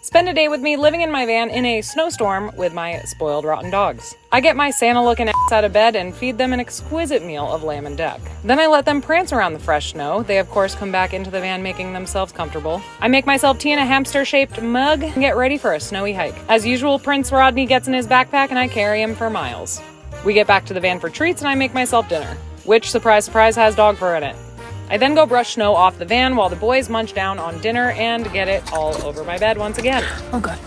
Spend a day with me living in my van in a snowstorm with my spoiled rotten dogs. I get my Santa-looking ass out of bed and feed them an exquisite meal of lamb and duck. Then I let them prance around the fresh snow. They of course come back into the van making themselves comfortable. I make myself tea in a hamster-shaped mug and get ready for a snowy hike. As usual, Prince Rodney gets in his backpack and I carry him for miles. We get back to the van for treats and I make myself dinner, which, surprise, surprise, has dog fur in it. I then go brush snow off the van while the boys munch down on dinner and get it all over my bed once again. Oh, God.